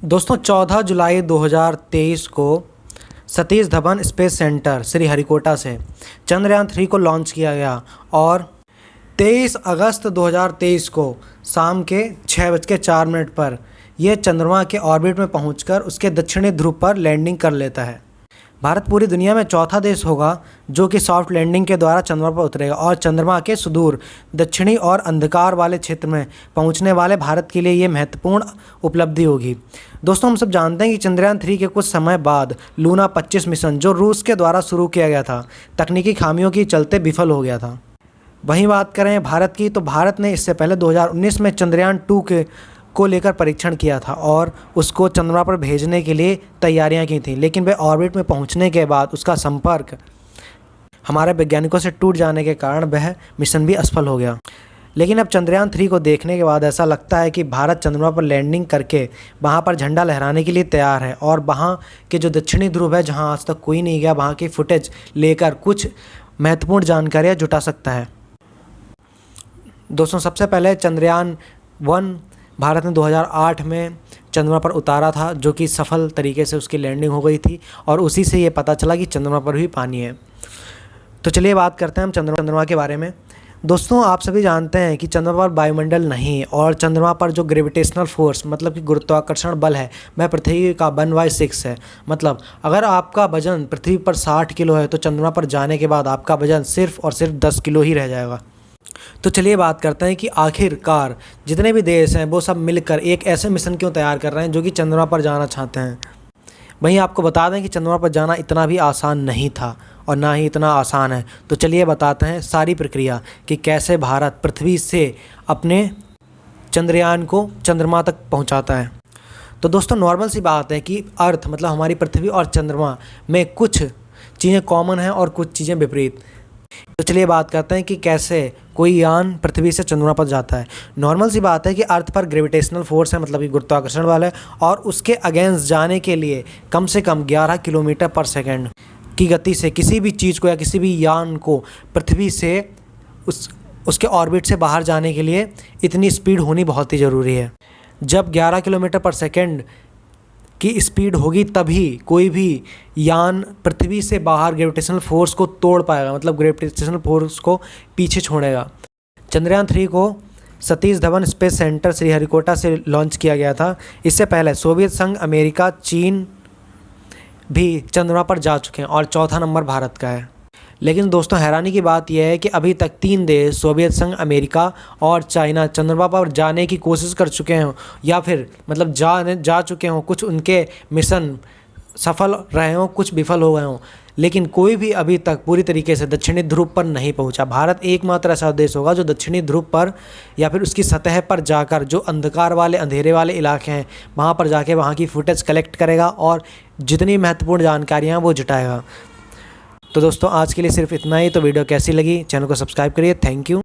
दोस्तों 14 जुलाई 2023 को Satish Dhawan space centre Sriharikota से चंद्रयान 3 को लॉन्च किया गया और 23 अगस्त 2023 को शाम के 6:04 पर यह चंद्रमा के ऑर्बिट में पहुंचकर उसके दक्षिणी ध्रुव पर लैंडिंग कर लेता है। भारत पूरी दुनिया में चौथा देश होगा जो कि सॉफ्ट लैंडिंग के द्वारा चंद्रमा पर उतरेगा और चंद्रमा के सुदूर दक्षिणी और अंधकार वाले क्षेत्र में पहुंचने वाले भारत के लिए ये महत्वपूर्ण उपलब्धि होगी। दोस्तों, हम सब जानते हैं कि चंद्रयान 3 के कुछ समय बाद लूना 25 मिशन जो रूस के द्वारा शुरू किया गया था, तकनीकी खामियों के चलते विफल हो गया था। वहीं बात करें भारत की, तो भारत ने इससे पहले 2019 में चंद्रयान 2 को लेकर परीक्षण किया था और उसको चंद्रमा पर भेजने के लिए तैयारियां की थी, लेकिन वह ऑर्बिट में पहुंचने के बाद उसका संपर्क हमारे वैज्ञानिकों से टूट जाने के कारण वह मिशन भी असफल हो गया। लेकिन अब चंद्रयान 3 को देखने के बाद ऐसा लगता है कि भारत चंद्रमा पर लैंडिंग करके वहां पर झंडा लहराने के लिए तैयार है और वहां के जो दक्षिणी ध्रुव है जहां आज तक कोई नहीं गया, वहां की फुटेज लेकर कुछ महत्वपूर्ण जानकारियाँ जुटा सकता है। दोस्तों, सबसे पहले चंद्रयान 1 भारत ने 2008 में चंद्रमा पर उतारा था, जो कि सफल तरीके से उसकी लैंडिंग हो गई थी और उसी से ये पता चला कि चंद्रमा पर भी पानी है। तो चलिए बात करते हैं हम चंद्रमा के बारे में। दोस्तों, आप सभी जानते हैं कि चंद्रमा पर वायुमंडल नहीं है और चंद्रमा पर जो ग्रेविटेशनल फोर्स मतलब कि गुरुत्वाकर्षण बल है वह पृथ्वी का 1/6 है। मतलब अगर आपका वजन पृथ्वी पर 60 किलो है तो चंद्रमा पर जाने के बाद आपका वजन सिर्फ और सिर्फ 10 किलो ही रह जाएगा। तो चलिए बात करते हैं कि आखिरकार जितने भी देश हैं वो सब मिलकर एक ऐसे मिशन क्यों तैयार कर रहे हैं जो कि चंद्रमा पर जाना चाहते हैं। वहीं आपको बता दें कि चंद्रमा पर जाना इतना भी आसान नहीं था और ना ही इतना आसान है। तो चलिए बताते हैं सारी प्रक्रिया कि कैसे भारत पृथ्वी से अपने चंद्रयान को चंद्रमा तक पहुंचाता है। तो दोस्तों, नॉर्मल सी बात है कि अर्थ मतलब हमारी पृथ्वी और चंद्रमा में कुछ चीज़ें कॉमन हैं और कुछ चीज़ें विपरीत। तो चलिए बात करते हैं कि कैसे कोई यान पृथ्वी से चंद्रमा पर जाता है। नॉर्मल सी बात है कि अर्थ पर ग्रेविटेशनल फोर्स है मतलब कि गुरुत्वाकर्षण बल है और उसके अगेंस्ट जाने के लिए कम से कम 11 किलोमीटर पर सेकंड की गति से किसी भी चीज़ को या किसी भी यान को पृथ्वी से उसके ऑर्बिट से बाहर जाने के लिए इतनी स्पीड होनी बहुत ही ज़रूरी है। जब 11 किलोमीटर पर सेकंड की स्पीड होगी तभी कोई भी यान पृथ्वी से बाहर ग्रेविटेशनल फोर्स को तोड़ पाएगा, मतलब ग्रेविटेशनल फोर्स को पीछे छोड़ेगा। चंद्रयान 3 को सतीश धवन स्पेस सेंटर श्रीहरिकोटा से लॉन्च किया गया था। इससे पहले सोवियत संघ, अमेरिका, चीन भी चंद्रमा पर जा चुके हैं और चौथा नंबर भारत का है। लेकिन दोस्तों, हैरानी की बात यह है कि अभी तक 3 देश सोवियत संघ, अमेरिका और चाइना चंद्रमा पर जाने की कोशिश कर चुके हैं या फिर मतलब जा चुके हों। कुछ उनके मिशन सफल रहे हों, कुछ विफल हो गए हों, लेकिन कोई भी अभी तक पूरी तरीके से दक्षिणी ध्रुव पर नहीं पहुंचा। भारत एकमात्र ऐसा देश होगा जो दक्षिणी ध्रुव पर या फिर उसकी सतह पर जाकर जो अंधकार वाले अंधेरे वाले इलाके हैं वहाँ पर जाके वहाँ की फुटेज कलेक्ट करेगा और जितनी महत्वपूर्ण जानकारियाँ वो जुटाएगा। तो दोस्तों, आज के लिए सिर्फ इतना ही। तो वीडियो कैसी लगी, चैनल को सब्सक्राइब करिए। Thank you.